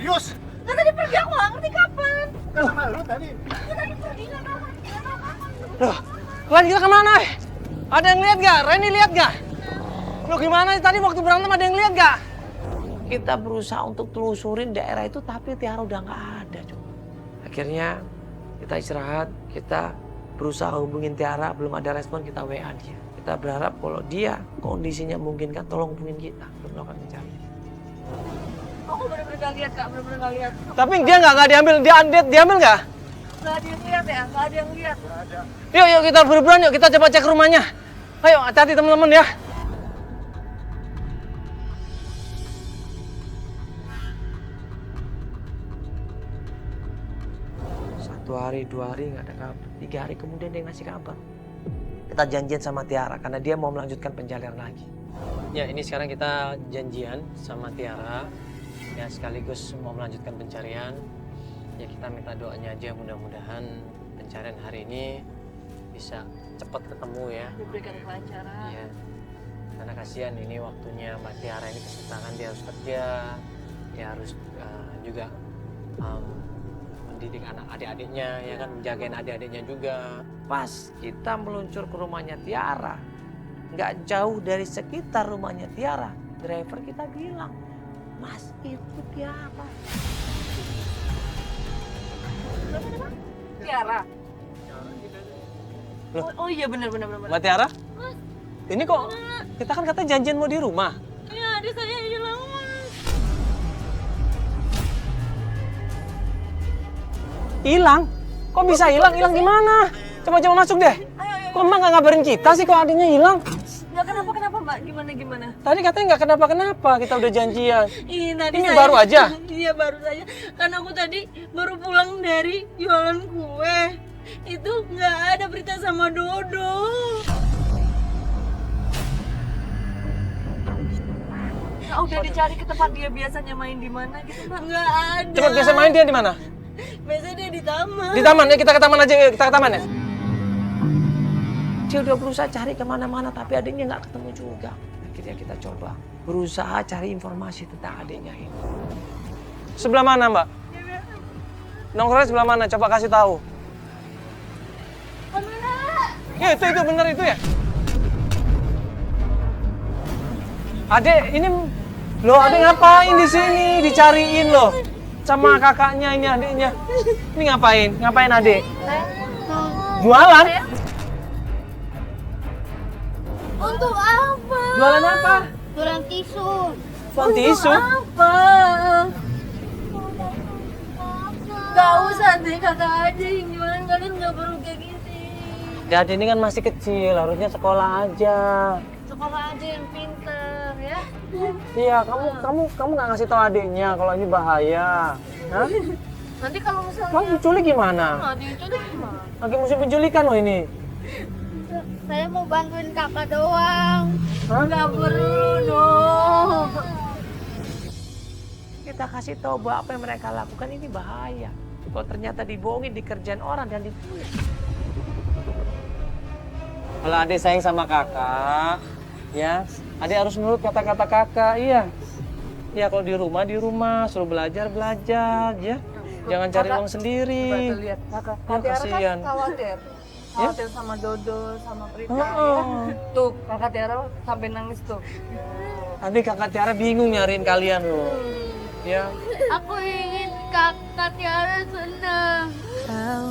Serius? Kan tadi pergi aku nggak ngerti kapan. Kan sama lu tadi. Kan tadi pergi nggak tahu. Loh, kalian kita kemana? Ada yang lihat gak? Reni lihat gak? Loh gimana tadi waktu berantem ada yang lihat gak? Kita berusaha untuk telusurin daerah itu tapi Tiara udah nggak ada, Cuk. Akhirnya kita istirahat, kita berusaha hubungin Tiara, belum ada respon, kita WA dia. Kita berharap kalau dia kondisinya memungkinkan, tolong hubungin kita untuk melakukan pencarian. Aku bener-bener nggak lihat kak, bener-bener nggak lihat. Tapi dia nggak diambil, diambil nggak? Nggak ada yang lihat ya, nggak ada yang lihat. Yuk kita buru-buruan yuk, kita coba cek rumahnya. Ayo hati-hati teman-teman ya. Satu hari, 2 hari nggak ada kabar. 3 hari kemudian dia ngasih kabar. Kita janjian sama Tiara karena dia mau melanjutkan pencarian lagi. Ya ini sekarang kita janjian sama Tiara. Ya sekaligus mau melanjutkan pencarian. Ya kita minta doanya aja mudah-mudahan pencarian hari ini bisa cepat ketemu ya. Diberikan kelancaran. Iya. Karena kasihan ini waktunya Mbak Tiara ini kesusahan, dia harus kerja, dia harus juga mendidik adik-adiknya, ya kan, menjagain adik-adiknya juga. Pas kita meluncur ke rumahnya Tiara, nggak jauh dari sekitar rumahnya Tiara, driver kita bilang, Mas itu Tiara. Tiara. Loh? Oh iya benar. Mbak Tiara? Ini kok kita kan katanya janjian mau di rumah. Iya, adik saya hilang mas. Hilang? Kok bisa hilang? Hilang gimana? Coba masuk deh. Ayo. Kok Mbak nggak ngabarin kita sih kok adiknya hilang? Nggak kenapa mbak, gimana? Tadi katanya nggak kenapa-kenapa, kita udah janjian. Tadi Ini saya, baru aja? Iya baru saja. Karena aku tadi baru pulang dari jualan kue. Itu nggak ada berita sama Dodo. Nah, udah dicari ke tempat dia biasanya main di mana gitu mbak? Nggak ada. Coba biasa main dia di mana? Biasanya dia di taman. Di taman ya, kita ke taman aja, kita ke taman ya. Dia udah berusaha cari kemana-mana tapi adiknya nggak ketemu juga. Akhirnya kita coba berusaha cari informasi tentang adiknya ini. Sebelah mana Mbak? Nongkrongnya sebelah mana? Coba kasih tahu. Ya itu bener itu ya. Adek ini loh, adek ngapain di sini? Dicariin loh sama kakaknya ini adiknya. Ini ngapain? Ngapain adek? Jualan? Untuk apa? Jualan apa? Jualan tisu. Jualan tisu? Apa? Gak usah deh kakak aja yang jualan, kalian gak perlu kayak gini. Ya adek ini kan masih kecil, harusnya sekolah aja. Sekolah aja yang pinter ya. Iya, kamu nggak ngasih tahu adiknya kalau ini bahaya. Hah? Nanti kalau misalnya Kamu penculik gimana? nggak diculik gimana? Lagi musim penculikan loh ini. Saya mau bantuin kakak doang. Hah? Gak perlu dong. Kita kasih tahu bahwa apa yang mereka lakukan ini bahaya. Kalau ternyata dibohongin, dikerjain orang dan diculik. Kalau adik sayang sama kakak, ya, adik harus nurut kata-kata kakak, iya. Ya kalau di rumah, suruh belajar, ya. Jangan cari uang sendiri. Coba tuh lihat kakak. Ya, kasihan. Kan khawatir. Ya? Khawatir sama Dodo, sama Prita Oh. ya. Tuh, kakak Tiara sampai nangis tuh. Nanti kakak Tiara bingung nyariin kalian loh. Ya. Aku ingin kakak Tiara senang. Kau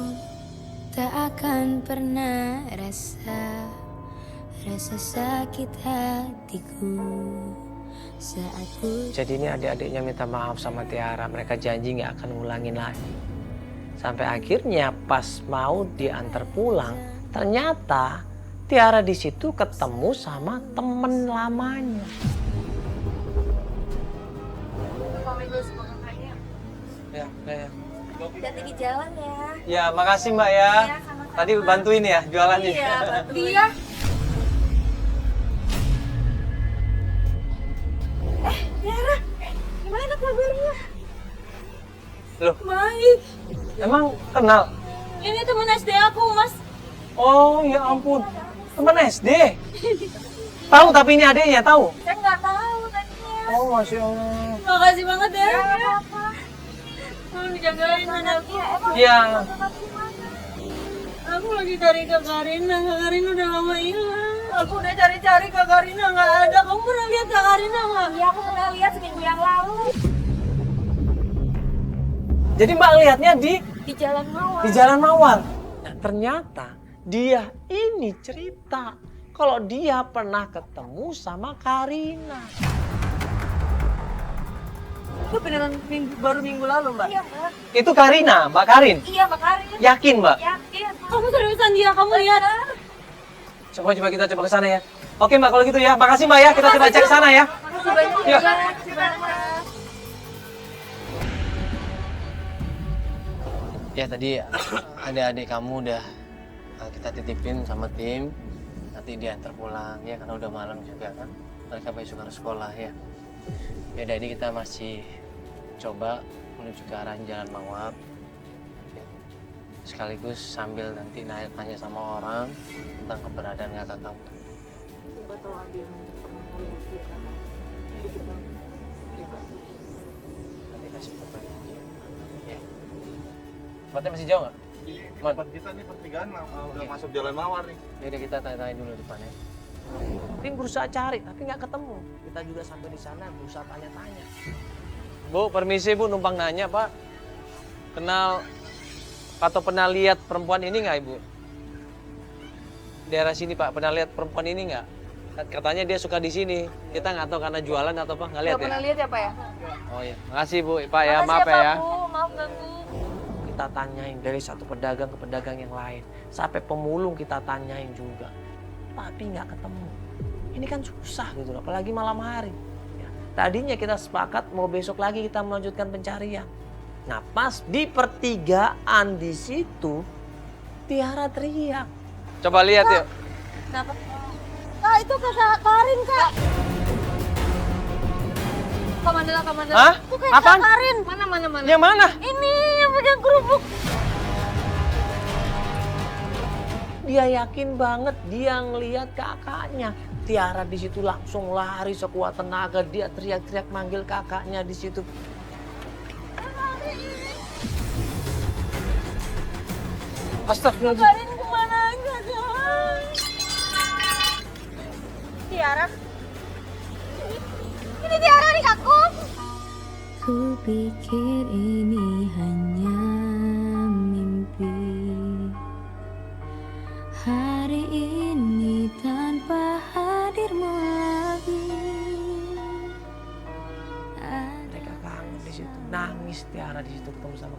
tak akan pernah rasa sakit hatiku saat ku. Jadi ini adik-adiknya minta maaf sama Tiara. Mereka janji nggak akan ngulangin lagi. Sampai akhirnya pas mau diantar pulang, ternyata Tiara di situ ketemu sama temen lamanya. Pamit sama kakaknya. Ya. Hati-hati di jalan ya. Ya, makasih Mbak ya. Iya, sama-sama. Tadi bantuin ya jualannya. Iya, bantu dia. Tiara, gimana kabarnya? Loh, Baik. emang kenal? Ini teman SD aku, Mas. Oh, ya ampun. Temen SD. Tahu tapi ini adiknya, tahu? Saya nggak tahu tadinya. Oh, Masya Allah. Makasih banget ya. jagain anakku. Iya. Aku lagi cari Kak Karina udah lama hilang. Aku udah cari-cari Kak Karina nggak ada. Kamu pernah lihat Kak Karina nggak? Iya, aku pernah lihat seminggu yang lalu Jadi Mbak lihatnya di di Jalan Mawar. Jalan Mawar. Nah, ternyata dia ini cerita kalau dia pernah ketemu sama Karina. Itu beneran baru minggu lalu Mbak. Iya, Mbak. Itu Karina, Mbak Karin. Iya, Mbak Karin. Yakin Mbak? Yakin. Kamu seriusan dia? Kamu lihat? Coba kita coba ke sana ya. Oke Mbak kalau gitu ya. Makasih Mbak ya. Kita coba cek sana ya. Makasih banyak. Iya. Makasih banyak. Ya tadi adik-adik kamu udah kita titipin sama tim. Nanti diantar pulang ya karena udah malam juga kan. Mereka besok harus sekolah ya. Ya jadi kita masih coba menuju ke arah Jalan Mawar. Ya. Sekaligus sambil nanti nanya sama orang tentang keberadaan kakak kamu. Nanti kasih kabar. Ya. Tempatnya masih jauh nggak? Tempat kita nih pertigaan udah masuk Jalan Mawar nih. Jadi kita tanya-tanya dulu depannya. Tim berusaha cari tapi nggak ketemu. Kita juga sampai di sana berusaha tanya-tanya. Bu, permisi Bu, numpang nanya Pak. Kenal atau pernah lihat perempuan ini nggak Ibu? Daerah sini Pak, pernah lihat perempuan ini nggak? Katanya dia suka di sini. Kita nggak tahu karena jualan atau apa, nggak lihat Nggak ya? pernah lihat ya, Pak ya? Oh iya, makasih Bu, Pak ya, Makasih maaf Pak, ya. Bu. Maaf ganggu. Kita tanyain dari satu pedagang ke pedagang yang lain. Sampai pemulung kita tanyain juga. Tapi nggak ketemu. Ini kan susah gitu loh, apalagi malam hari. Ya. Tadinya kita sepakat mau besok lagi kita melanjutkan pencarian. Nah pas di pertigaan di situ, Tiara teriak. Coba lihat yuk. Kenapa? Kak, itu kakak Karin, Kak. Kak Mandala. Hah? Itu kayak Apaan? Kak Karin. Mana? Yang mana? Ini yang pegang kerupuk. Dia yakin banget dia ngelihat kakaknya. Tiara di situ langsung lari sekuat tenaga. Dia teriak-teriak manggil kakaknya di situ. Astagfirullahaladzim. Karin kemana aja, guys? Tiara. Ini Tiara nih, aku. Ku pikir ini hanya mimpi. Hari ini tanpa hadirmu lagi. Mereka kangen di situ. Nangis Tiara di situ ketemu sama